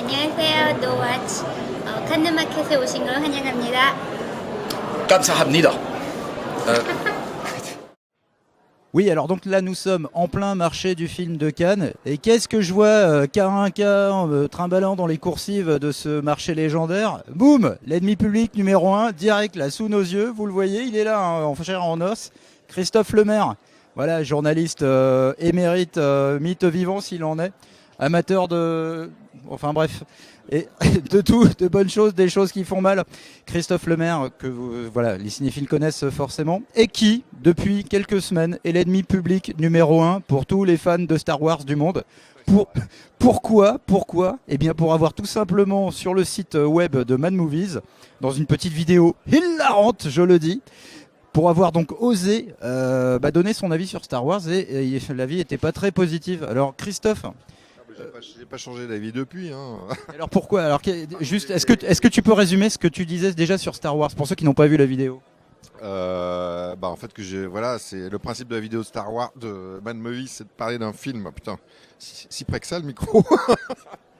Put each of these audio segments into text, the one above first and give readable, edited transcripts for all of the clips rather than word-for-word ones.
안녕하세요. 노와치 칸느마켓에 오신 걸 환영합니다. 감사합니다. Oui, alors donc là nous sommes en plein marché du film de Cannes et qu'est-ce que je vois Carinca trimballant dans les coursives de ce marché légendaire. Boum, l'ennemi public numéro 1, direct là sous nos yeux, vous le voyez, il est là hein, en chair en os, Christophe Lemaire, voilà, journaliste émérite, mythe vivant s'il en est, amateur de... Enfin bref, et de tout, de bonnes choses, des choses qui font mal. Christophe Lemaire, que voilà, les cinéphiles connaissent forcément, et qui, depuis quelques semaines, est l'ennemi public numéro 1 pour tous les fans de Star Wars du monde. Pourquoi Eh bien pour avoir tout simplement sur le site web de Mad Movies, dans une petite vidéo hilarante, je le dis, pour avoir donc osé donner son avis sur Star Wars et l'avis n'était pas très positif. Alors Christophe, j'ai pas changé d'avis depuis. Hein. alors pourquoi? Alors juste, est-ce que tu peux résumer ce que tu disais déjà sur Star Wars pour ceux qui n'ont pas vu la vidéo? En fait voilà, c'est le principe de la vidéo Star Wars de Mad Movies, c'est de parler d'un film. Putain, si près que ça le micro.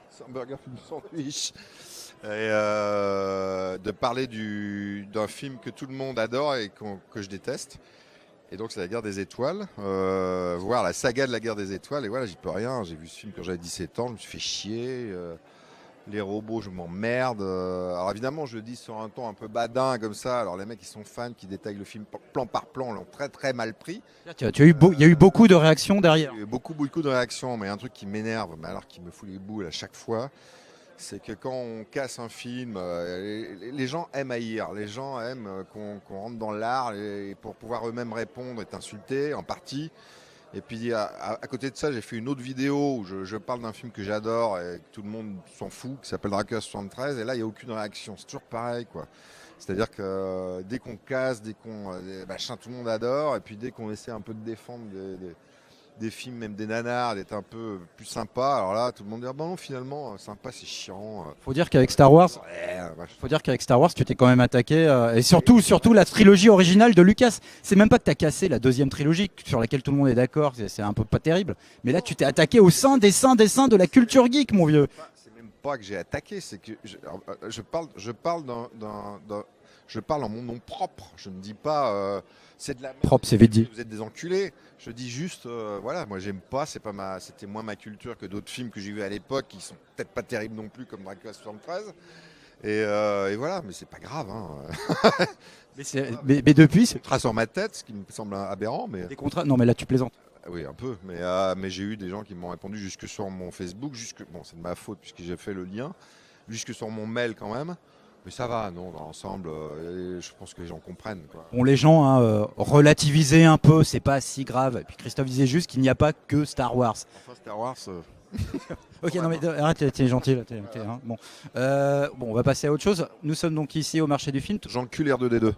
C'est un burger film sandwich. Et de parler d'un film que tout le monde adore et que je déteste. Et donc c'est la guerre des étoiles, voir la saga de la guerre des étoiles, et voilà, j'y peux rien, j'ai vu ce film quand j'avais 17 ans, je me suis fait chier, les robots je m'emmerde, alors évidemment je le dis sur un ton un peu badin comme ça, alors les mecs qui sont fans, qui détaillent le film plan par plan, l'ont très très mal pris. Il y a eu beaucoup de réactions derrière. Il y a eu beaucoup de réactions, mais un truc qui m'énerve, mais alors qui me fout les boules à chaque fois, c'est que quand on casse un film, les gens aiment haïr, les gens aiment qu'on rentre dans l'art et pour pouvoir eux-mêmes répondre et insulter en partie. Et puis à côté de ça, j'ai fait une autre vidéo où je parle d'un film que j'adore et que tout le monde s'en fout, qui s'appelle Dracula 73, et là il n'y a aucune réaction, c'est toujours pareil quoi. C'est-à-dire que dès qu'on casse, dès qu'on tout le monde adore, et puis dès qu'on essaie un peu de défendre des films, même des nanars, d'être un peu plus sympa. Alors là, tout le monde dit bon, finalement, sympa, c'est chiant. Faut dire qu'avec Star Wars, tu t'es quand même attaqué, et surtout la trilogie originale de Lucas. C'est même pas que t'as cassé la deuxième trilogie sur laquelle tout le monde est d'accord, c'est un peu pas terrible. Mais là, tu t'es attaqué au sein des seins de la culture geek, mon vieux. C'est même pas que j'ai attaqué, c'est que je parle en mon nom propre. Je ne dis pas c'est de la merde. Propre, c'est vite dit. Vous êtes des enculés. Je dis juste voilà, moi j'aime pas, c'était moins ma culture que d'autres films que j'ai vus à l'époque qui sont peut-être pas terribles non plus comme Dracula 73. Et voilà, mais c'est pas grave. Hein. mais depuis, c'est trace sur ma tête, ce qui me semble aberrant, mais des contrats. Non, mais là, tu plaisantes. oui, un peu, mais j'ai eu des gens qui m'ont répondu jusque sur mon Facebook, bon, c'est de ma faute puisque j'ai fait le lien, jusque sur mon mail quand même. Mais ça va, non, dans l'ensemble, je pense que les gens comprennent. Quoi. Bon, les gens, relativiser un peu, c'est pas si grave. Et puis Christophe disait juste qu'il n'y a pas que Star Wars. Enfin, Star Wars... Ok, non mais arrête, t'es gentil là. Hein. Bon, on va passer à autre chose. Nous sommes donc ici au marché du film. J'encule R2D2.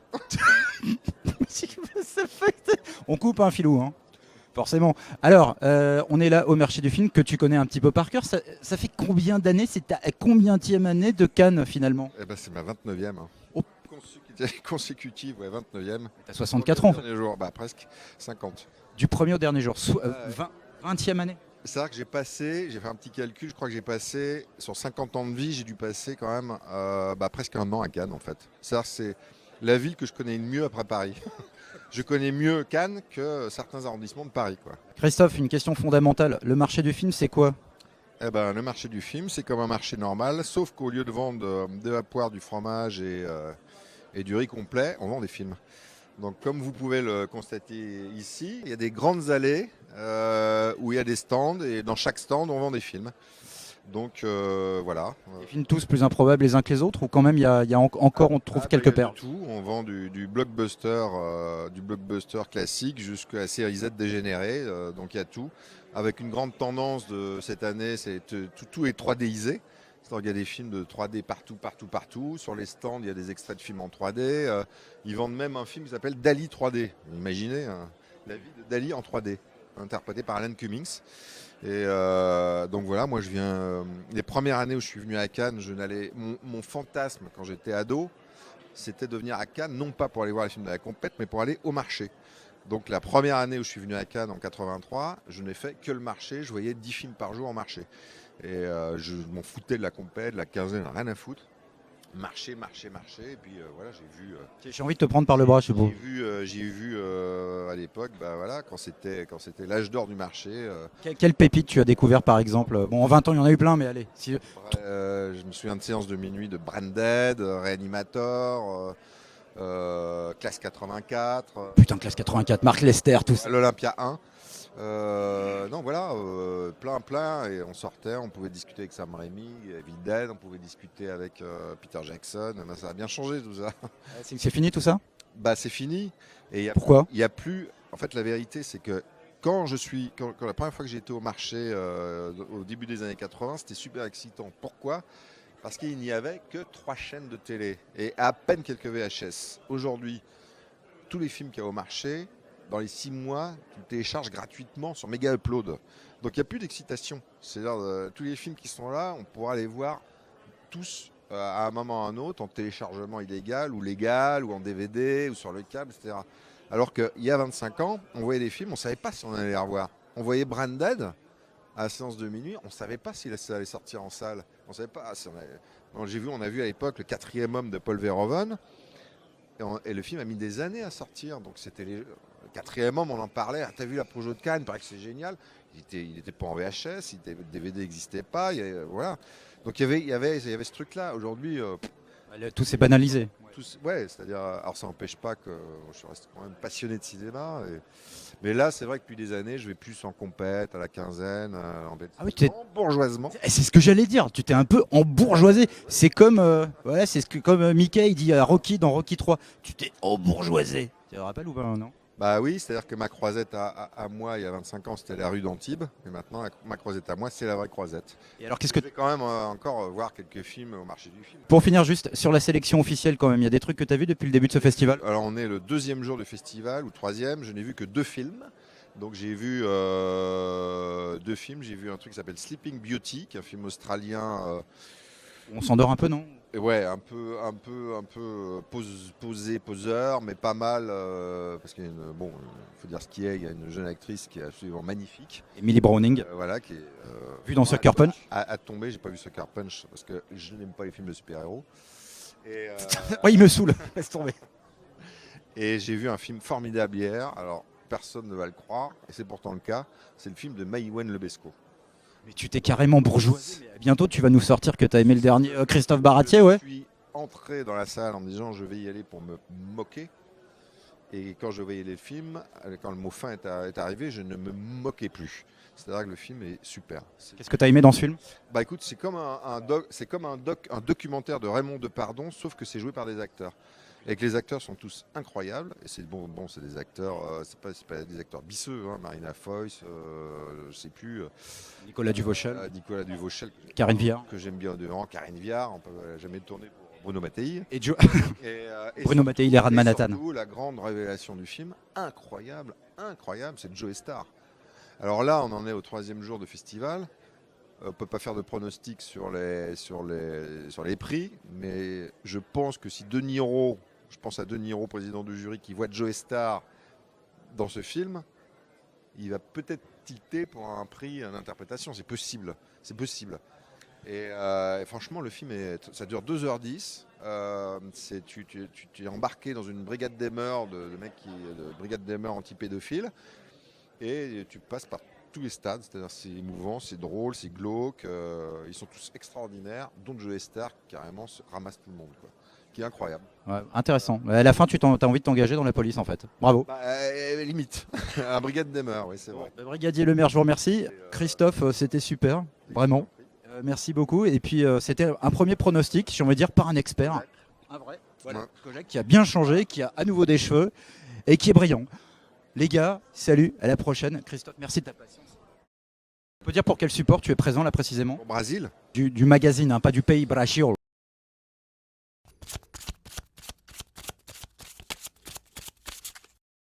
On coupe un filou, hein. Forcément. Alors, on est là au marché du film que tu connais un petit peu par cœur. Ça fait combien d'années? C'est ta combientième année de Cannes finalement? Eh ben, c'est ma 29e. Hein. Oh. Consécutive, ouais, 29e. T'as 64 ans. Dernier jour, presque 50. Du premier au dernier jour. 20e année. C'est-à-dire que j'ai fait un petit calcul, je crois que j'ai passé, sur 50 ans de vie, j'ai dû passer quand même presque un an à Cannes en fait. C'est-à-dire que c'est la ville que je connais le mieux après Paris. Je connais mieux Cannes que certains arrondissements de Paris, quoi. Christophe, une question fondamentale. Le marché du film, c'est quoi? Eh ben, le marché du film, c'est comme un marché normal, sauf qu'au lieu de vendre de la poire, du fromage et du riz complet, on vend des films. Donc, comme vous pouvez le constater ici, il y a des grandes allées où il y a des stands, et dans chaque stand, on vend des films. Donc voilà. Les films tous plus improbables les uns que les autres, ou quand même il y a encore on trouve quelques perles? Tout, on vend du blockbuster classique jusqu'à la série Z dégénérée, donc il y a tout. Avec une grande tendance de cette année, c'est tout est 3Disé. Il y a des films de 3D partout. Sur les stands, il y a des extraits de films en 3D. Ils vendent même un film qui s'appelle Dali 3D. Imaginez la vie de Dali en 3D, interprété par Alan Cummings. Et donc voilà, moi je viens. Les premières années où je suis venu à Cannes, mon fantasme quand j'étais ado, c'était de venir à Cannes, non pas pour aller voir les films de la compète, mais pour aller au marché. Donc la première année où je suis venu à Cannes en 83, je n'ai fait que le marché, je voyais 10 films par jour en marché. Et je m'en foutais de la compète, de la quinzaine, rien à foutre. Marcher, et puis voilà, j'ai vu. J'ai envie de te prendre par le bras, je sais pas. J'ai vu à l'époque, bah, voilà, quand c'était l'âge d'or du marché. Quelle pépite tu as découvert par exemple? Bon, en 20 ans, il y en a eu plein, mais allez. Je me souviens de séances de minuit de Branded, Reanimator, Classe 84. Putain, classe 84, Marc Lester, tout ça. L'Olympia 1. Non, voilà, plein, et on sortait, on pouvait discuter avec Sam Raimi, Evil Dead, on pouvait discuter avec Peter Jackson. Ben, ça a bien changé tout ça. C'est fini tout ça? Bah, c'est fini. Et Pourquoi? Il y a plus. En fait, la vérité, c'est que quand la première fois que j'ai été au marché au début des années 80, c'était super excitant. Pourquoi? Parce qu'il n'y avait que 3 chaînes de télé et à peine quelques VHS. Aujourd'hui, tous les films qu'il y a au marché, dans les 6 mois, tu le télécharges gratuitement sur Mega Upload. Donc il n'y a plus d'excitation. C'est-à-dire tous les films qui sont là, on pourra les voir tous à un moment ou à un autre en téléchargement illégal ou légal ou en DVD ou sur le câble, etc. Alors qu'il y a 25 ans, on voyait des films, on ne savait pas si on allait les revoir. On voyait Branded à la séance de minuit, on ne savait pas si ça allait sortir en salle. On savait pas. On a vu à l'époque le 4e homme de Paul Verhoeven. Et le film a mis des années à sortir. Donc c'était le 4e homme, on en parlait. Ah, t'as vu la Projo de Cannes, il paraît que c'est génial. Il était pas en VHS, le DVD n'existait pas. Voilà. Donc il y avait ce truc-là. Aujourd'hui, Tout s'est banalisé. ouais, c'est-à-dire, alors ça n'empêche pas que je reste quand même passionné de cinéma. Mais là, c'est vrai que depuis des années, je vais plus en compète, à la quinzaine, Ah oui, en bourgeoisement. C'est ce que j'allais dire, tu t'es un peu embourgeoisé. C'est comme, voilà, c'est ce que comme Mickey il dit à Rocky dans Rocky 3, tu t'es embourgeoisé. Tu te rappelles ou pas, non? Bah oui, c'est-à-dire que ma croisette à moi, il y a 25 ans, c'était la rue d'Antibes. Et maintenant, ma croisette à moi, c'est la vraie croisette. Et alors, qu'est-ce que Je vais quand même encore voir quelques films au marché du film. Pour finir juste sur la sélection officielle quand même, il y a des trucs que tu as vus depuis le début de ce festival? Alors on est le 2e jour du festival, ou 3e, je n'ai vu que 2 films. Donc j'ai vu 2 films, j'ai vu un truc qui s'appelle Sleeping Beauty, qui est un film australien. On s'endort un peu, non? Ouais, un peu poseur, mais pas mal, parce qu'il y a faut dire ce qu'il y a, il y a une jeune actrice qui est absolument magnifique. Emily Browning, Voilà, qui est vue dans Sucker Punch. à tomber. J'ai pas vu Sucker Punch parce que je n'aime pas les films de super-héros. Et, Ouais, il me saoule, laisse tomber. et j'ai vu un film formidable hier. Alors personne ne va le croire, et c'est pourtant le cas. C'est le film de Maïwenn Lebesco. Mais tu t'es carrément bourgeoisé. Mais bientôt, tu vas nous sortir que tu as aimé le dernier Christophe Baratier, ouais. Je suis entré dans la salle en me disant je vais y aller pour me moquer. Et quand je voyais les films, quand le mot fin est arrivé, je ne me moquais plus. C'est-à-dire que le film est super. Qu'est-ce que tu as aimé dans ce film? Bah écoute, c'est comme un documentaire de Raymond Depardon, sauf que c'est joué par des acteurs. Et que les acteurs sont tous incroyables. Et c'est c'est des acteurs, c'est pas des acteurs bisseux, hein. Marina Foïs, je sais plus. Nicolas Duvauchel, Nicolas Duvauchel, Karine Viard. que j'aime bien devant, Karine Viard, on peut jamais tourner pour Bruno Mattei. Et Surtout- Bruno Mattei, les rats de et Manhattan. surtout, la grande révélation du film, incroyable, c'est Joe Star. Alors là, on en est au 3e jour de festival. On ne peut pas faire de pronostics sur les prix, mais je pense que si je pense à De Niro, président du jury, qui voit Joe Star dans ce film, il va peut-être tilter pour un prix d'interprétation. C'est possible. Et franchement, le film ça dure 2h10. Tu es embarqué dans une brigade des mœurs de brigade des mœurs anti-pédophiles, et tu passes par tous les stades, c'est-à-dire c'est émouvant, c'est drôle, c'est glauque, ils sont tous extraordinaires, dont Joe Star qui carrément ramasse tout le monde, quoi, qui est incroyable. Ouais, intéressant. À la fin, tu as envie de t'engager dans la police en fait. Bravo. Limite, à brigade des mœurs, oui, c'est vrai. Brigadier Lemaire, je vous remercie. Christophe, c'était super, vraiment. Merci beaucoup. Et puis c'était un premier pronostic, j'ai envie de dire, par un expert. Un vrai. Voilà. Ouais. Collègue qui a bien changé, qui a à nouveau des cheveux et qui est brillant. Les gars, salut, à la prochaine. Christophe, merci de ta patience. On peut dire pour quel support tu es présent là précisément? Au Brésil. Du magazine, hein, pas du pays Brasil.